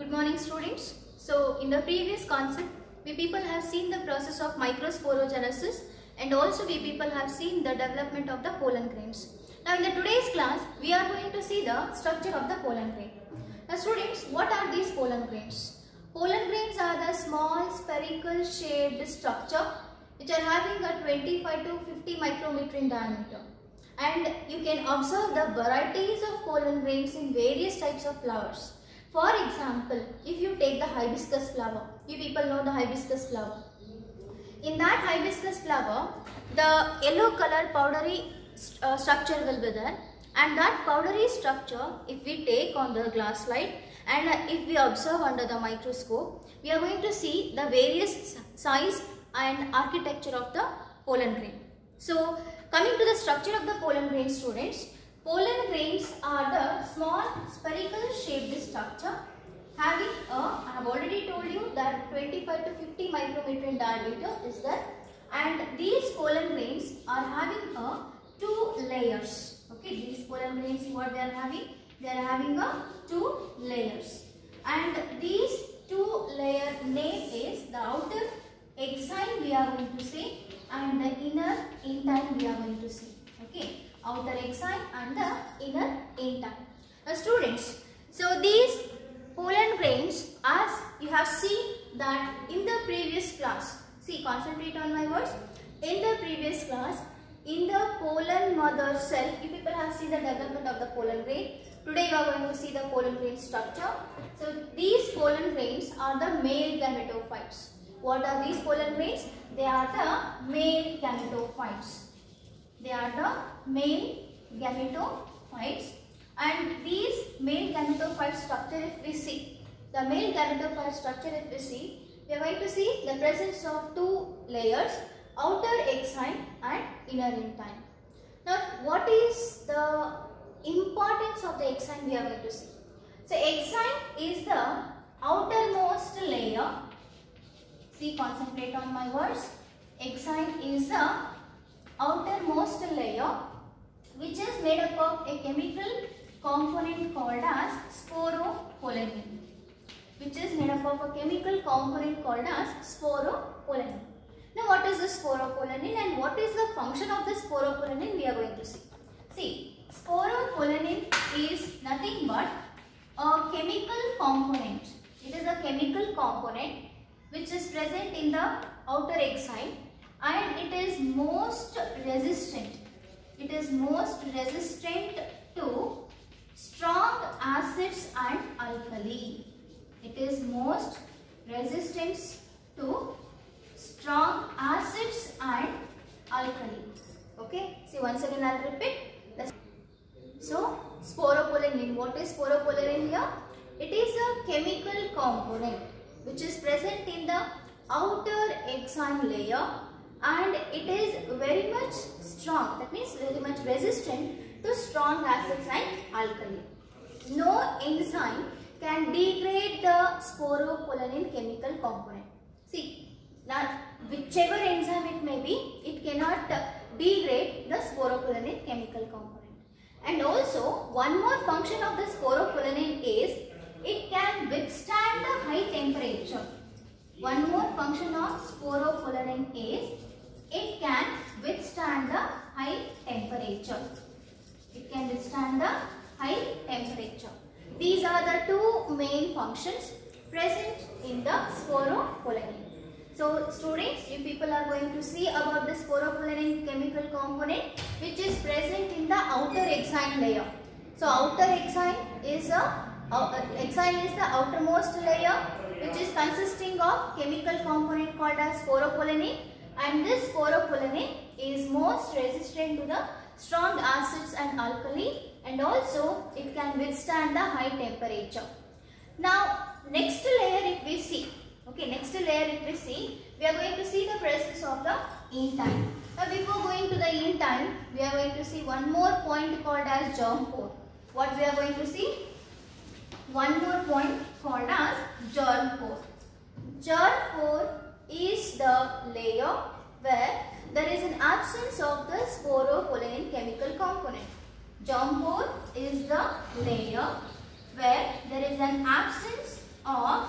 Good morning students. So in the previous concept, we people have seen the process of microsporogenesis and also we people have seen the development of the pollen grains. Now in the today's class, we are going to see the structure of the pollen grain. Now students, what are these pollen grains? Pollen grains are the small spherical shaped structure which are having a 25 to 50 micrometer in diameter. And you can observe the varieties of pollen grains in various types of flowers. For example, if you take the hibiscus flower, you people know the hibiscus flower. In that hibiscus flower, the yellow color powdery structure will be there, and that powdery structure, if we take on the glass slide and if we observe under the microscope, we are going to see the various size and architecture of the pollen grain. So, coming to the structure of the pollen grain, students, pollen grains are the small spherical shaped structure having I have already told you that 25 to 50 micrometer in diameter is there, and these pollen grains are having two layers. Okay, these pollen grains, what they are having? They are having two layers, and these two layer name is the outer exine we are going to say, and the inner intine we are going to see. Okay, outer exine and the inner intine. Now students, so these pollen grains, as you have seen that in the previous class, see, concentrate on my words. In the previous class, in the pollen mother cell, you people have seen the development of the pollen grain. Today you are going to see the pollen grain structure. So these pollen grains are the male gametophytes. What are these pollen grains? They are the male gametophytes. They are the male gametophytes, and these male gametophyte structure, if we see, the male gametophyte structure, if we see, we are going to see the presence of two layers, outer exine and inner intine. Now, what is the importance of the exine we are going to see? So, exine is the outermost layer. See, concentrate on my words. Exine is the outermost layer which is made up of a chemical component called as sporopollenin. Which is made up of a chemical component called as sporopollenin. Now, what is the sporopollenin and what is the function of the sporopollenin we are going to see. See, sporopollenin is nothing but a chemical component. It is a chemical component which is present in the outer exine, and it is most resistant. It is most resistant to strong acids and alkali. It is most resistant to strong acids and alkali. Okay. See, once again I will repeat. So, sporopollenin. What is sporopollenin here? It is a chemical component which is present in the outer exine layer, and it is very much strong. That means very much resistant to strong acids and alkali. No enzyme can degrade the sporopollenin chemical component. See, now whichever enzyme it may be, it cannot degrade the sporopollenin chemical component. And also, one more function of the sporopollenin is it can withstand the high temperature. One more function of sporopollenin is it can withstand the high temperature. It can withstand the high temperature. These are the two main functions present in the sporopollenin. So students, you people are going to see about the sporopollenin chemical component which is present in the outer exine layer. So outer exine is the outermost layer which is consisting of chemical component called as sporopollenin, and this sporopollenin is most resistant to the strong acids and alkali, and also it can withstand the high temperature. Now next layer if we see, okay, next layer if we see, we are going to see the presence of the intine. Now before going to the intine, we are going to see one more point called as germ pore. What we are going to see? One more point called as germ pore. Germ pore is the layer where there is an absence of the sporopollenin chemical component. Germ pore is the layer where there is an absence of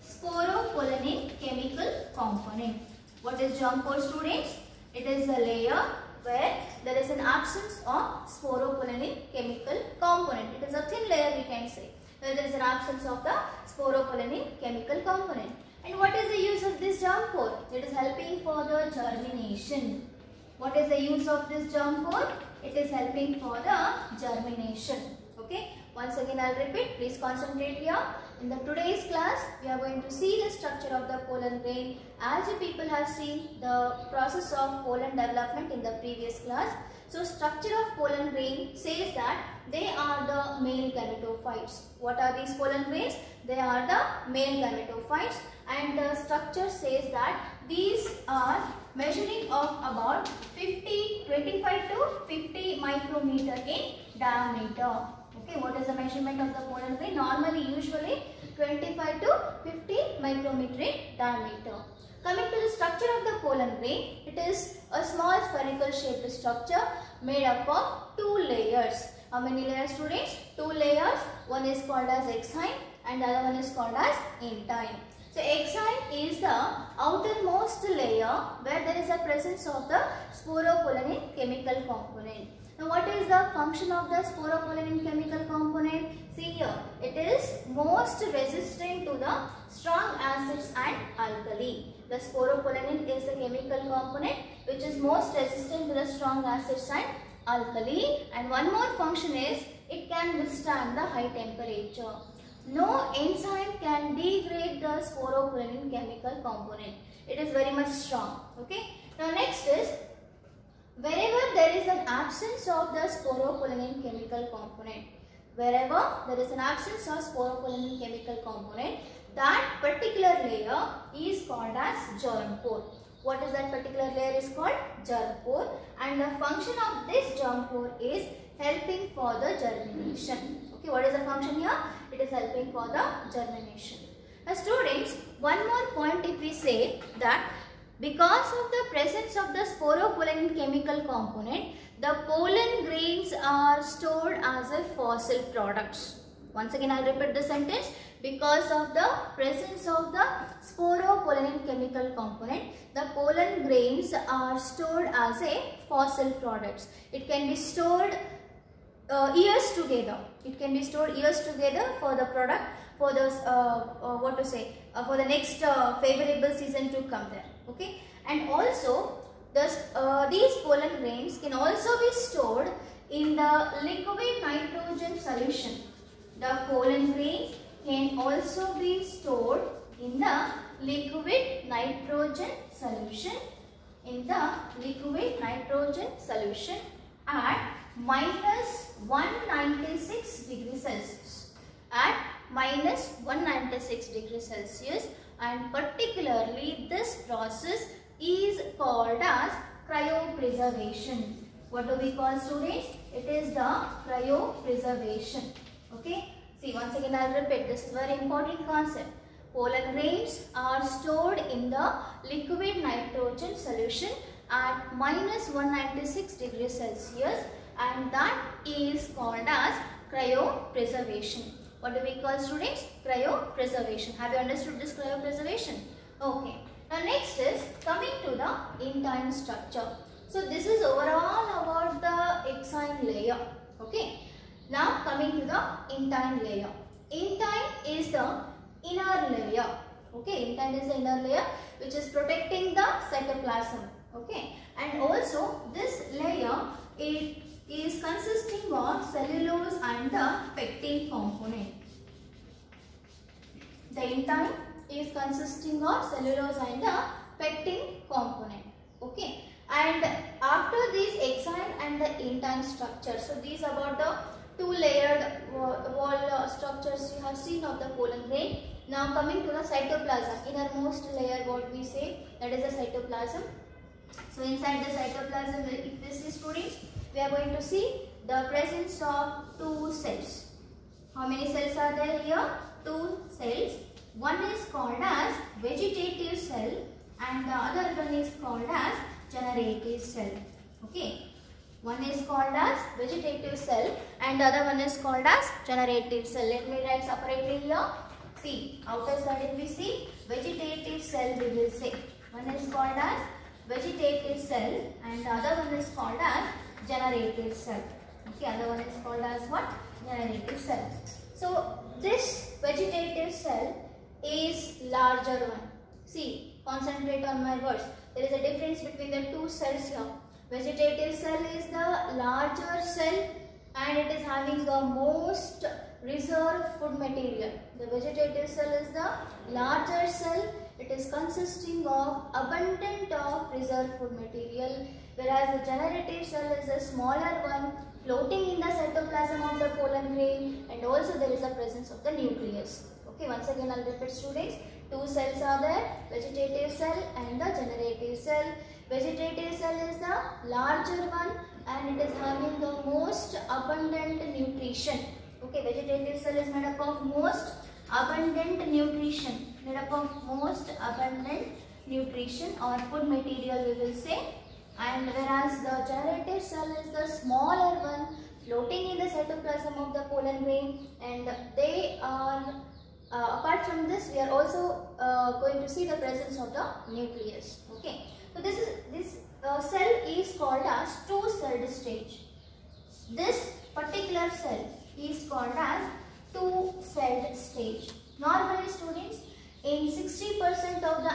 sporopollenin chemical component. What is germ pore, students? It is the layer where there is an absence of sporopollenin chemical component. It is a thin layer, we can say, where there is an absence of the sporopollenin chemical component. And what is the use of this germ pore? It is helping for the germination. What is the use of this germ pore? It is helping for the germination. Okay. Once again I will repeat. Please concentrate here. In the today's class, we are going to see the structure of the pollen grain. As you people have seen the process of pollen development in the previous class. So structure of pollen grain says that they are the male gametophytes. What are these pollen grains? They are the male gametophytes, and the structure says that these are measuring of about 25 to 50 micrometer in diameter. Okay, what is the measurement of the pollen grain? Normally, usually 25 to 50 micrometer in diameter. Coming to the structure of the pollen grain, it is a small spherical shaped structure made up of two layers. How many layers, students? Two layers. One is called as exine and the other one is called as intine. So exine is the outermost layer where there is a presence of the sporopollenin chemical component. Now what is the function of the sporopollenin chemical component? See here, it is most resistant to the strong acids and alkali. The sporopollenin is the chemical component which is most resistant to the strong acids and alkali, and one more function is it can withstand the high temperature. No enzyme can degrade the sporopollenin chemical component. It is very much strong. Okay. Now next is, wherever there is an absence of the sporopollenin chemical component, wherever there is an absence of sporopollenin chemical component, that particular layer is called as germ pore. What is that particular layer is called? Germ pore, and the function of this germ pore is helping for the germination. Okay, what is the function here? It is helping for the germination. Now students, one more point, if we say that because of the presence of the sporopollenin chemical component, the pollen grains are stored as a fossil products. Once again I will repeat the sentence. Because of the presence of the sporopollenin chemical component, the pollen grains are stored as a fossil products. It can be stored years together. It can be stored years together for the product, for the for the next favorable season to come there. Okay, and also these pollen grains can also be stored in the liquid nitrogen solution. The pollen grains can also be stored in the liquid nitrogen solution. At minus 196 degrees Celsius. At minus 196 degrees Celsius, and particularly this process is called as cryopreservation. What do we call, students? It is the cryopreservation. Okay. See, once again I will repeat, this is very important concept. Pollen grains are stored in the liquid nitrogen solution at minus 196 degrees Celsius, and that is called as cryopreservation. What do we call, students? Cryopreservation. Have you understood this cryopreservation? Okay. Now next is coming to the intine structure. So this is overall about the exine layer. Okay. Now coming to the intine layer. Intine is the inner layer. Okay, intine is the inner layer which is protecting the cytoplasm. Okay, and also this layer, it is consisting of cellulose and the pectin component. The intine is consisting of cellulose and the pectin component. Okay, and after these exine and the intine structure, so these are about the two-layered wall structures you have seen of the pollen grain. Now coming to the cytoplasm, innermost layer, what we say, that is the cytoplasm. So inside the cytoplasm, if this is, students, we are going to see the presence of two cells. How many cells are there here? Two cells. One is called as vegetative cell and the other one is called as generative cell. Okay. One is called as vegetative cell and the other one is called as generative cell. Let me write separately here. See See, outer side if we see vegetative cell, we will say. One is called as vegetative cell and the other one is called as generative cell. Okay, other one is called as what? Generative cell. So this vegetative cell is larger one. See, concentrate on my words. There is a difference between the two cells here. Vegetative cell is the larger cell and it is having the most reserved food material. The vegetative cell is the larger cell. It is consisting of abundant of reserved food material, whereas the generative cell is a smaller one floating in the cytoplasm of the pollen grain, and also there is a presence of the nucleus. Okay, once again I'll repeat students. Two cells are there, vegetative cell and the generative cell. Vegetative cell is the larger one and it is having the most abundant nutrition. Okay, vegetative cell is made up of most abundant nutrition. Made up of most abundant nutrition or food material we will say. And whereas the generative cell is the smaller one floating in the cytoplasm of the pollen grain, and they are apart from this we are also going to see the presence of the nucleus. Okay, so this cell is called as two-celled stage. This particular cell is called as two-celled stage. Normally students, in 60% of the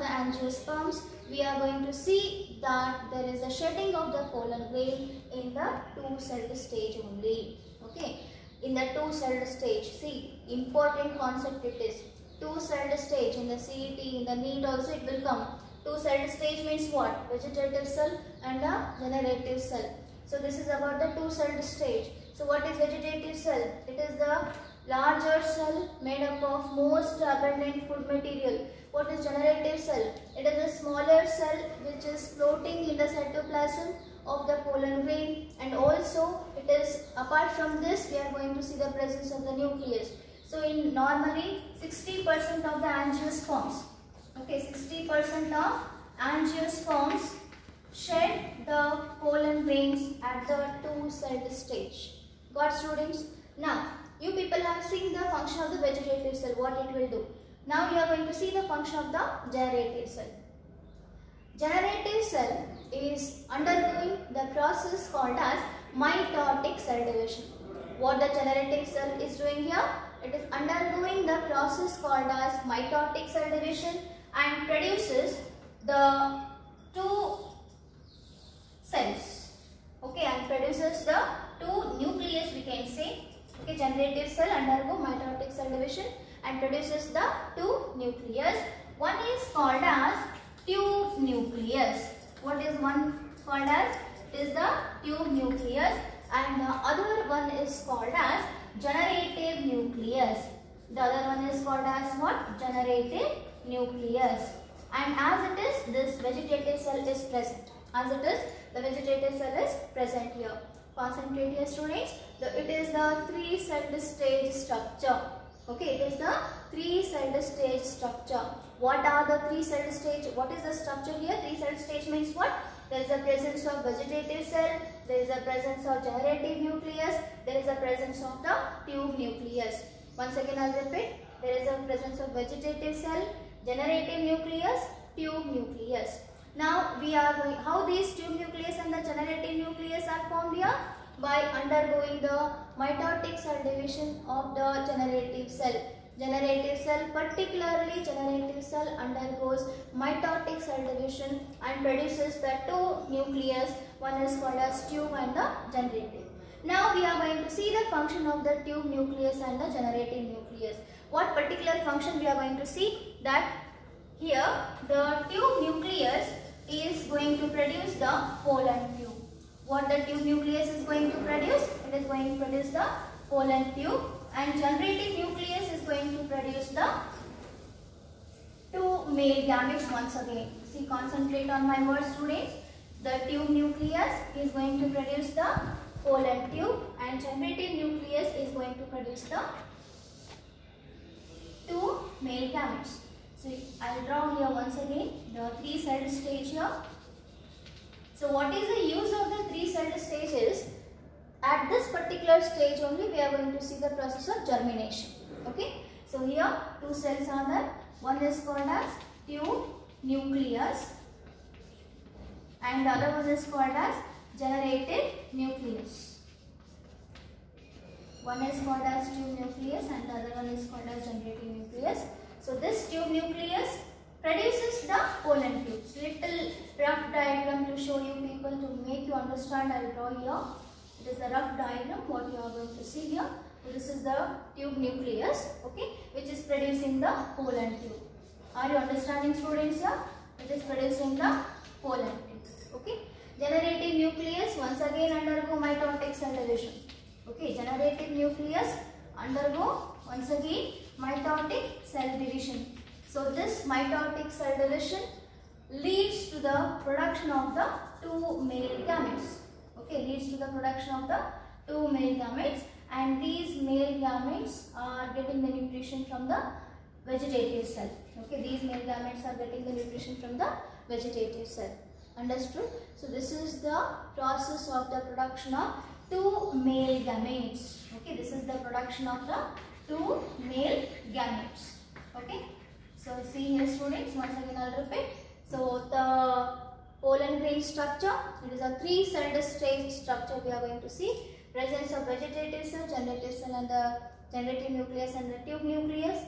angiosperms, we are going to see that there is a shedding of the pollen grain in the two-celled stage only. Okay, in the two-celled stage, see, important concept it is. Two-celled stage in the CET, in the NEET also it will come. Two-celled stage means what? Vegetative cell and a generative cell. So this is about the two-celled stage. So what is vegetative cell? It is the larger cell made up of most abundant food material. What is generative cell? It is a smaller cell which is floating in the cytoplasm of the pollen grain, and also it is, apart from this we are going to see the presence of the nucleus. So in normally 60% of the angiosperms, okay, 60% of angiosperms shed the pollen grains at the two-celled stage. Got students? Now you people have seen the function of the vegetative cell, what it will do. Now you are going to see the function of the generative cell. Generative cell is undergoing the process called as mitotic cell division. What the generative cell is doing here? It is undergoing the process called as mitotic cell division and produces the two cells. Okay, and produces the two nucleus we can say. Okay, generative cell undergo mitotic cell division and produces the two nucleus. One is called as tube nucleus. What is one called as? It is the tube nucleus, and the other one is called as generative nucleus. The other one is called as what? Generative nucleus. And as it is, this vegetative cell is present. As it is, the vegetative cell is present here. Concentrate here students. It is the three-celled stage structure. Okay, it is the three-celled stage structure. What are the three-celled stage? What is the structure here? Three-celled stage means what? There is a presence of vegetative cell, there is a presence of generative nucleus, there is a presence of the tube nucleus. Once again I will repeat. There is a presence of vegetative cell, generative nucleus, tube nucleus. Now we are going, how these tube nucleus and the generative nucleus are formed here? By undergoing the mitotic cell division of the generative cell. Generative cell, particularly generative cell, undergoes mitotic cell division and produces the two nucleus. One is called as tube and the generative. Now we are going to see the function of the tube nucleus and the generative nucleus. What particular function we are going to see? That here the tube nucleus is going to produce the pollen tube. What the tube nucleus is going to produce? It is going to produce the pollen tube, and generative nucleus is going to produce the two male gametes once again. See, concentrate on my words students. The tube nucleus is going to produce the pollen tube and generative nucleus is going to produce the two male gametes. So I will draw here once again the three-celled stage here. So what is the use of the three-celled stage is, at this particular stage only we are going to see the process of germination. Okay. So here two cells are there. One is called as tube nucleus and the other one is called as generative nucleus. One is called as tube nucleus and the other one is called as generative nucleus. So this tube nucleus produces the pollen tubes. Little rough diagram to show you people, to make you understand. I will draw here. It is the rough diagram what you are going to see here. So this is the tube nucleus, okay, which is producing the pollen tube. Are you understanding, students here? It is producing the pollen tube. Okay. Generative nucleus once again undergo mitotic cell division. Okay. Generative nucleus undergo once again mitotic cell division. So this mitotic cell division leads to the production of the two male gametes. Okay, leads to the production of the two male gametes, and these male gametes are getting the nutrition from the vegetative cell. Okay, these male gametes are getting the nutrition from the vegetative cell. Understood? So this is the process of the production of two male gametes. Okay, this is the production of the two male gametes. Okay. So see here, students, once again I will repeat. So the pollen grain structure, it is a three-celled stage structure we are going to see. Presence of vegetative cell, generative cell and the generative nucleus and the tube nucleus.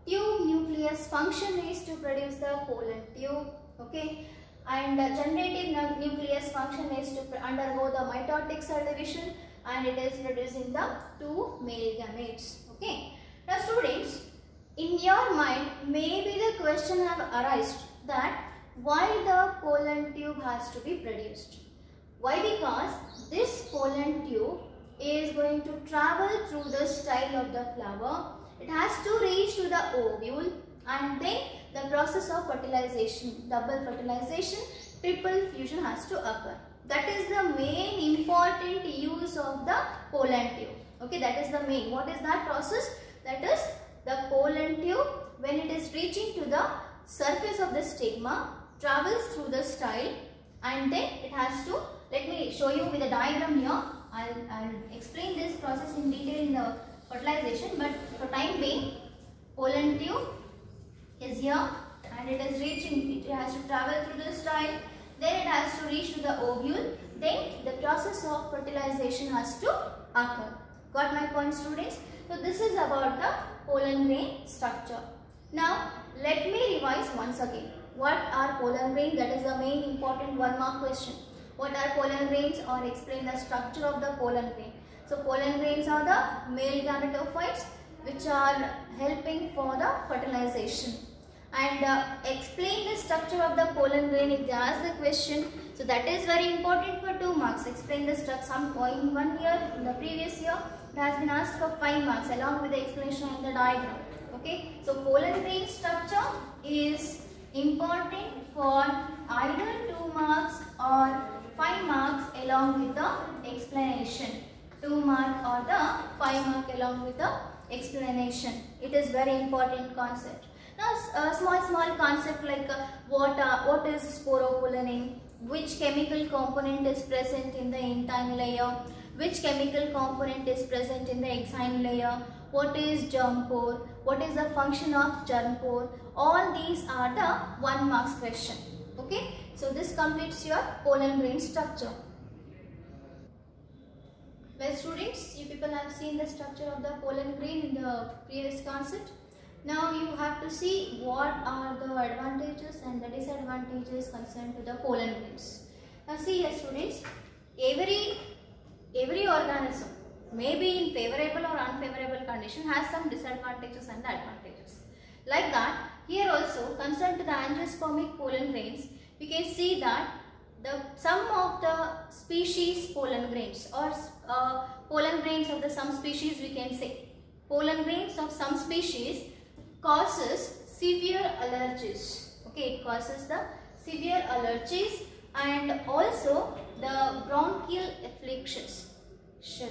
Tube nucleus function is to produce the pollen tube, okay, and the generative nucleus function is to undergo the mitotic cell division, and it is producing the two male gametes. Okay. Now students, in your mind maybe the question have arisen that why the pollen tube has to be produced. Why? Because this pollen tube is going to travel through the style of the flower. It has to reach to the ovule, and then the process of fertilization, double fertilization, triple fusion has to occur. That is the main important use of the pollen tube. Okay, that is the main. What is that process? That is the pollen tube, when it is reaching to the surface of the stigma, travels through the style, and then it has to, let me show you with a diagram here. I'll explain this process in detail in the fertilization, but for time being, pollen tube is here and it is reaching, it has to travel through the style, then it has to reach to the ovule, then the process of fertilization has to occur. Got my point, students? So this is about the pollen grain structure. Now let me revise once again. What are pollen grains? That is the main important 1 mark question. What are pollen grains, or explain the structure of the pollen grain. So pollen grains are the male gametophytes which are helping for the fertilization. And explain the structure of the pollen grain if they ask the question. So that is very important for 2 marks. Explain the structure. Some point 1 year, in the previous year, it has been asked for 5 marks along with the explanation in the diagram. Okay. So pollen grain structure is important for either 2 marks or 5 marks along with the explanation. 2 mark or the 5 mark along with the explanation. It is very important concept. Now small concept like what is sporopollenin, which chemical component is present in the intine layer, which chemical component is present in the exine layer, what is germ pore, what is the function of germ pore. All these are the 1 marks question. Okay. So this completes your pollen grain structure. Well students, you people have seen the structure of the pollen grain in the previous concept. Now you have to see what are the advantages and the disadvantages concerned to the pollen grains. Now see here students, every organism may be in favorable or unfavorable condition, has some disadvantages and advantages. Like that, here also concerned to the angiospermic pollen grains, we can see that some of the species pollen grains or pollen grains of the some species, we can say pollen grains of some species causes severe allergies. Okay, it causes the severe allergies and also the bronchial afflictions. Here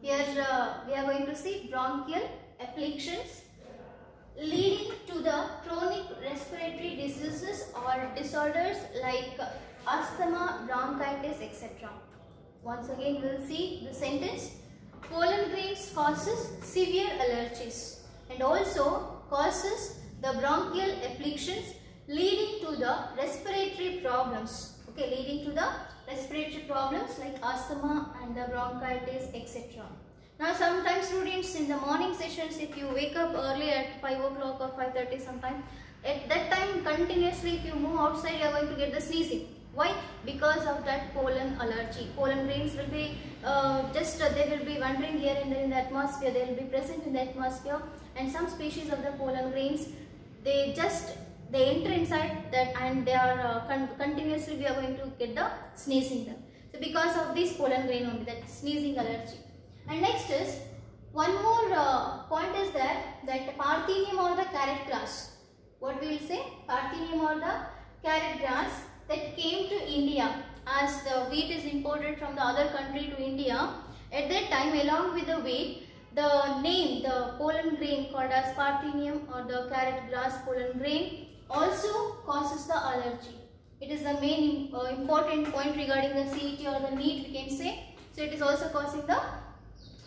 we are going to see bronchial afflictions leading to the chronic respiratory diseases or disorders like asthma, bronchitis, etc. Once again we will see the sentence. Pollen grains causes severe allergies and also causes the bronchial afflictions leading to the respiratory problems. Okay, leading to the respiratory problems like asthma and the bronchitis, etc. Now sometimes students in the morning sessions, if you wake up early at 5 o'clock or 5:30 sometime, at that time continuously if you move outside you are going to get the sneezing. Why? Because of that pollen allergy. Pollen grains will be they will be wandering here and there in the atmosphere. They will be present in the atmosphere, and some species of the pollen grains they enter inside that, and they are continuously we are going to get the sneezing there. So because of this pollen grain only, that sneezing allergy. And next is one more point is there, that Parthenium or the carrot grass. What we will say? Parthenium or the carrot grass that came to India as the wheat is imported from the other country to India. At that time, along with the wheat, the name, the pollen grain called as Parthenium or the carrot grass pollen grain also causes the allergy. It is the main important point regarding the CET or the NEET, we can say. So it is also causing the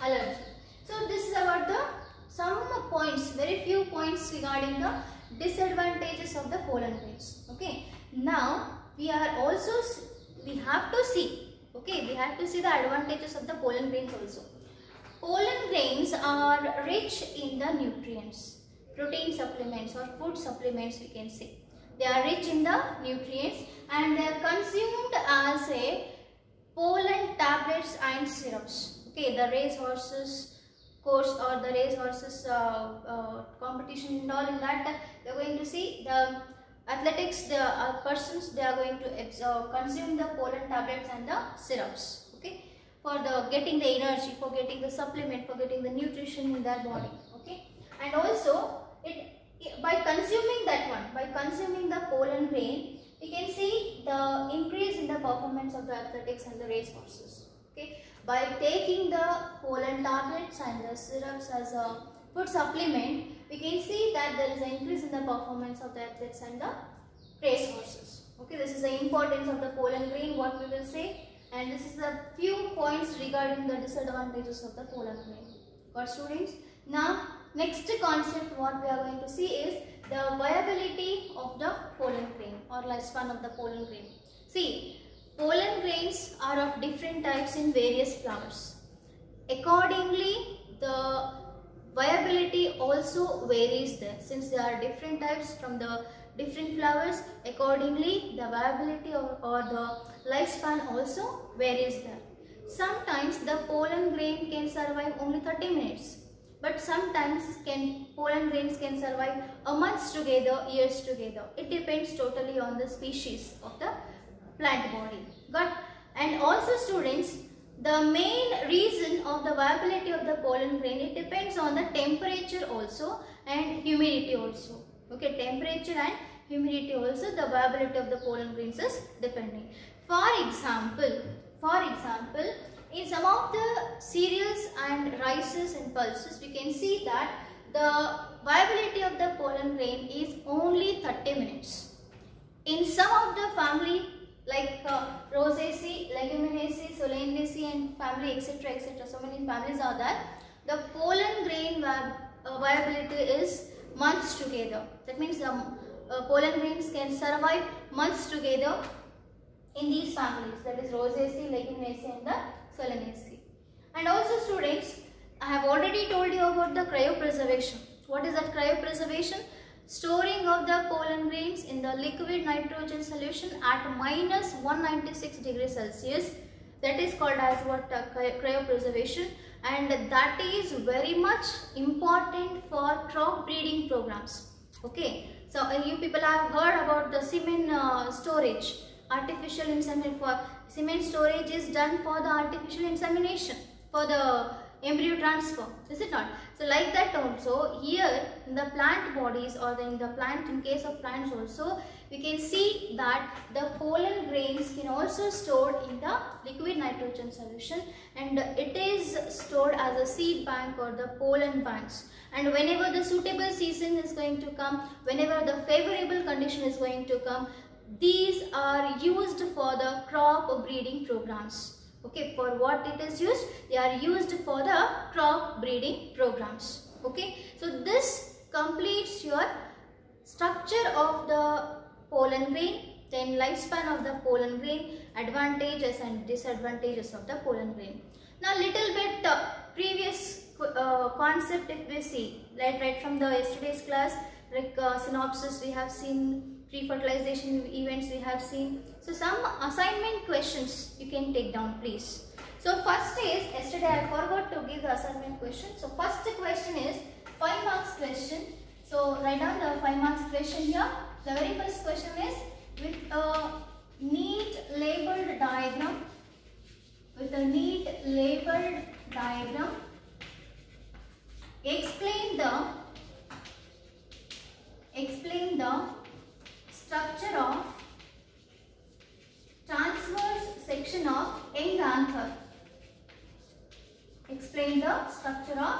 allergy. So this is about the some points, very few points regarding the disadvantages of the pollen grains. Okay. Now we have to see the advantages of the pollen grains also. Pollen grains are rich in the nutrients, protein supplements or food supplements we can say. They are rich in the nutrients and they are consumed as a pollen tablets and syrups. Okay, the racehorses course or the racehorses competition and all in that we are going to see the athletics, the persons they are going to consume the pollen tablets and the syrups. Okay, for the getting the energy, for getting the supplement, for getting the nutrition in their body. Okay, and also by consuming that one, by consuming the pollen grain, we can see the increase in the performance of the athletics and the racehorses. Okay, by taking the pollen tablets and the syrups as a food supplement, we can see that there is an increase in the performance of the athletes and the racehorses. Okay, this is the importance of the pollen grain, what we will say, and this is the few points regarding the disadvantages of the pollen grain. Got students? Now, next concept what we are going to see is the viability of the pollen grain or lifespan of the pollen grain. See, pollen grains are of different types in various flowers. Accordingly, the viability also varies there. Since there are different types from the different flowers, accordingly the viability or the lifespan also varies there. Sometimes the pollen grain can survive only 30 minutes, but sometimes pollen grains can survive a month together, years together. It depends totally on the species of the plant body. Got? And also students, the main reason of the viability of the pollen grain, it depends on the temperature also and humidity also. Okay, temperature and humidity also, the viability of the pollen grains is depending. For example, in some of the cereals and rices and pulses, we can see that the viability of the pollen grain is only 30 minutes. In some of the family like Rosaceae, Leguminosae, Solanaceae and family etc. etc. So many families are there. The pollen grain viability is months together. That means the pollen grains can survive months together in these families, that is Rosaceae, Leguminosae and the Solanaceae. And also students, I have already told you about the cryopreservation. What is that cryopreservation? Storing of the pollen grains in the liquid nitrogen solution at -196 degrees Celsius. That is called as what cryopreservation, and that is very much important for crop breeding programs. Okay, so you people have heard about the semen storage, artificial insemination. For semen storage is done for the artificial insemination, for the embryo transfer, is it not? So like that also here in the plant bodies or in case of plants also, we can see that the pollen grains can also stored in the liquid nitrogen solution, and it is stored as a seed bank or the pollen banks. And whenever the suitable season is going to come, whenever the favorable condition is going to come, these are used for the crop breeding programs. Okay, for what it is used? They are used for the crop breeding programs. Okay, so this completes your structure of the pollen grain, then lifespan of the pollen grain, advantages and disadvantages of the pollen grain. Now little bit previous concept if we see, right from the yesterday's class, like synopsis we have seen, pre-fertilization events we have seen. So some assignment questions you can take down please. So first is, yesterday I forgot to give the assignment question. So first question is 5 marks question. So write down the 5 marks question here. The very first question is, with a neat labeled diagram, explain the structure of transverse section of young anther. Explain the structure of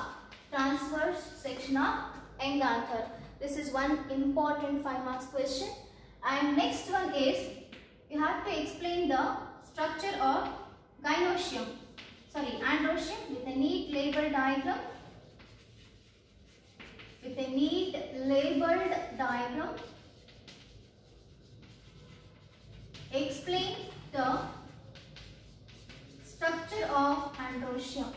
transverse section of young anther. This is one important 5 marks question. And next one is, you have to explain the structure of androecium with a neat labeled diagram. Explain the structure of androecium.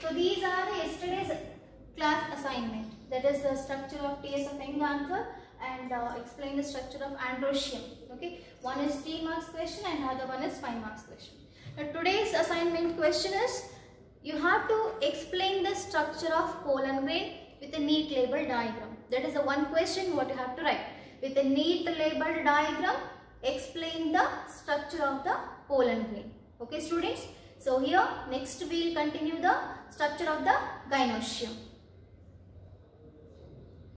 So these are the yesterday's class assignment. That is the structure of TS of young anther and explain the structure of androecium. Okay, one is 3 marks question and other one is 5 marks question. Now today's assignment question is, you have to explain the structure of pollen grain with a neat labeled diagram. That is the one question what you have to write. With a neat labeled diagram, explain the structure of the pollen grain. Okay students, so here next we will continue the structure of the gynoecium.